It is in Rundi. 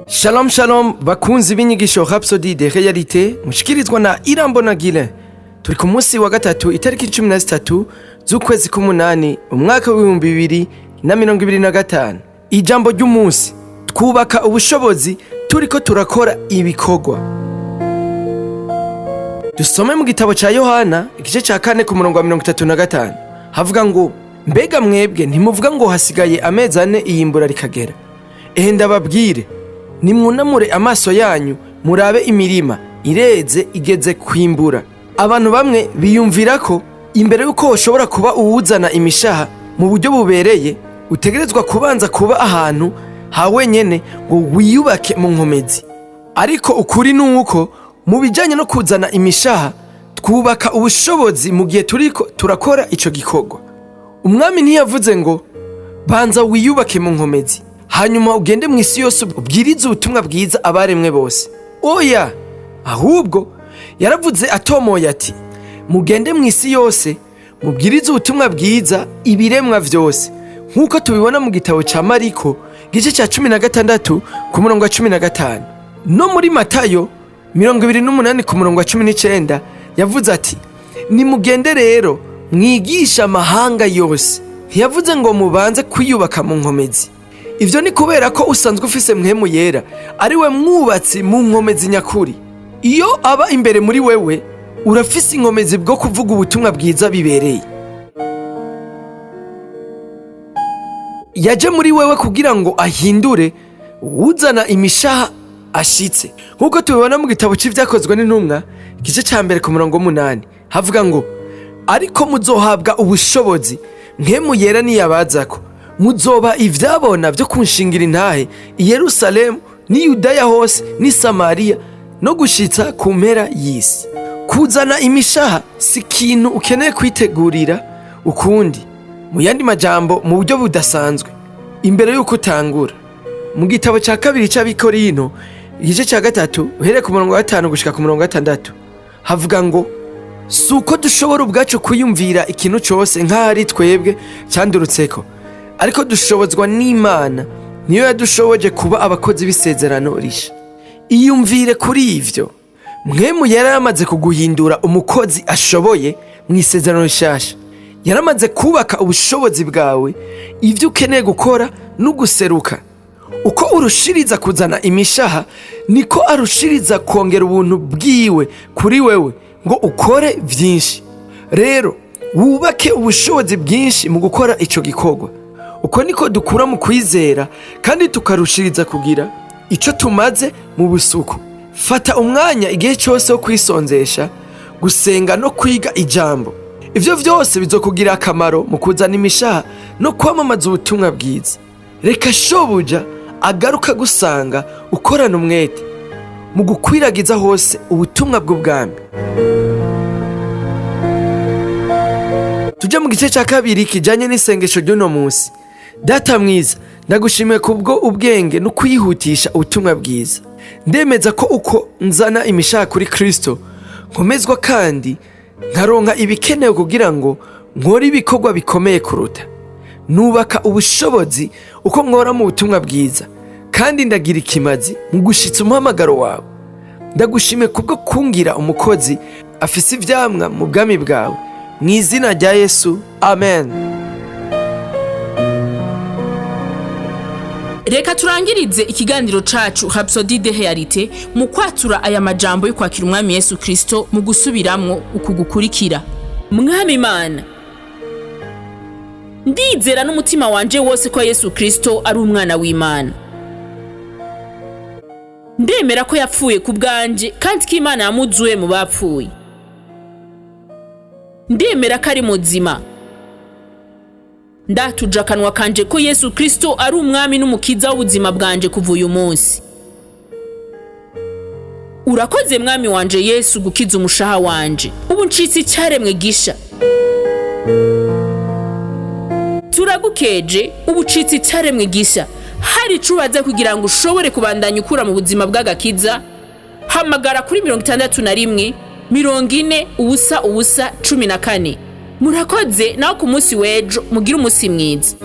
Shalom shalom bakunzi b'inyigisho Rhapsodie des réalités mushikirizwa na Irambonagile. Turi ku munsi wa gatatu itariki 13 z'ukwezi k'umunani umwaka w'2025. Ijambo ry'umunsi: twubaka ubushobozi turiko turakora ibikorwa. Dusome mu gitabo ca Yohana igice ca 4 ku murongo wa 35 havuga ngo, mbega mwebwe ntimuvuga ngo hasigaye amezi 4 iyimbura rikagera? Ehe ndababwire, nimwunamure amaso yanyu murabe imirima ireze igeze kwimbura. Abantu bamwe biyumvira ko imbere yuko ushobora kuba uwuzana imishaha mu buryo bubereye utegerezwa kubanza kuba ahantu ha wenyene ngo wiyubake mu nkomezi. Ariko ukuri nuko mu bijanye no kuzana imishaha twubaka ubushobozi mu gihe turiko turakora ico gikorwa. Umwami ntiyavuze ngo banza wiyubake mu nkomezi hanyuma ugende mu isi yose ubwirize ubutumwa bwiza abaremwe bose. Oya, ahubwo yaravuze atomoye ati, mugende mu isi yose mubwirize ubutumwa bwiza ibiremwa vyose, nk'uko tubibona mu gitabo ca Mariko gice ca 16 ku murongo wa 15. No muri Matayo 28 ku murongo wa 19 yavuze ati, nimugende rero mwigisha amahanga yose. Ntiyavuze ngo mubanze kwiyubaka mu nkomezi. Ivyo ni kubera ko usanzwe ufise mpwemu yera, ari we mwubatsi mu nkomezi nyakuri. Iyo aba imbere muri wewe, urafise inkomezi bwo kuvuga ubutumwa bwiza bibereye. Yaje muri wewe kugira ngo ahindure uzana imishaha ashitse. Nk'uko tubibona mu gitabo c'ivyakozwe n'intumwa igice ca 1 ku murongo 8 havuga ngo, ariko muzohabwa ubushobozi mpwemu yera niyabazako, muzoba ivyabona vyo kunshingira intahe i Yerusalemu ni Yudaya hose ni Samariya no gushitsa ku mpera y'isi. Kuzana imishaha si ikintu ukeneye kwitegurira ukundi. Mu yandi majambo, mu buryo budasanzwe, imbere y'uko utangura. Mu gitabo ca 2 c'Abikorino igice ca 3 uhereye ku murongo wa 5 gushika ku murongo wa 6 havuga ngo, suko dushobora ubwacu kwiyumvira ikintu cose nk'ari twebwe candurutseko, ariko dushobozwa n'Imana niyo yadushoboje kuba abakozi b'isezerano risha. Iyumvire kuri ivyo, mpwemu yaramaze kuguhindura umukozi ashoboye mu isezerano rishasha. Yaramaze kubaka ubushobozi bwawe, ivyo ukeneye gukora n'uguseruka. Uko urushiriza kuzana imishaha niko arushiriza kongera ubuntu bwiwe kuri wewe ngo ukore vyinshi. Rero wubake ubushobozi bwinshi mu gukora ico gikorwa. Uko niko dukura mu kwizera kandi tukarushiriza kugira ico tumaze mu busuku. Fata umwanya igihe cyose wo kwisonzesha, gusenga no kwiga ijambo. Ivyo vyose bizokugira akamaro mu kuzana imishaha no kwamamaza ubutumwa bwiza. Reka shobuja agaruka gusanga ukorana umwete mu gukwiragiza hose ubutumwa bw'ubwami. Tujya mu gice ca 2 kijanye n'isengesho ry'uno munsi. Data mwiza, ndagushimiye kubwo ubwenge no kwihutisha ubutumwa bwiza. Ndemeza ko uko nzana imishaha kuri Kristo nkomezwa kandi nkaronka ibikenewe kugira ngo nkore ibikorwa bikomeye kuruta. Nubaka ubushobozi uko nkora mu butumwa bwiza kandi ndagira ikimazi mu gushitsa umuhamagaro wawe. Ndagushimiye kubwo kungira umukozi afise ivyamwa mu bwami bwawe, mu izina rya Yesu, amen. Reka turangirize ikiganiro cacu Rhapsodie des réalités mu kwatura aya majambo yo kwakira umwami Yesu Kristo mu gusubiramwo ukugukurikira. Mwami Imana, ndizera n'umutima wanje wose ko Yesu Kristo ari umwana w'Imana. Ndemera ko yapfuye ku bwanje kandi ko Imana yamuzuye mu bapfuye. Ndemera ko ari muzima. Ndatuja akanwa kanje ko Yesu Kristo ari umwami n'umukiza w'ubuzima bwanje kuva uyu munsi. Urakoze mwami wanje Yesu gukiza umushaha wanje. Ubu ncitse icyaremwe gisha. Turagukeje, ubu ncitse icyaremwe gisha. Hari cubaza kugira ngo ushobore kubandanya ukura mu buzima bw'agakiza, hamagara kuri 61 40 ubusa 14. murakoze naho ku munsi w'ejo mugira umunsi mwiza.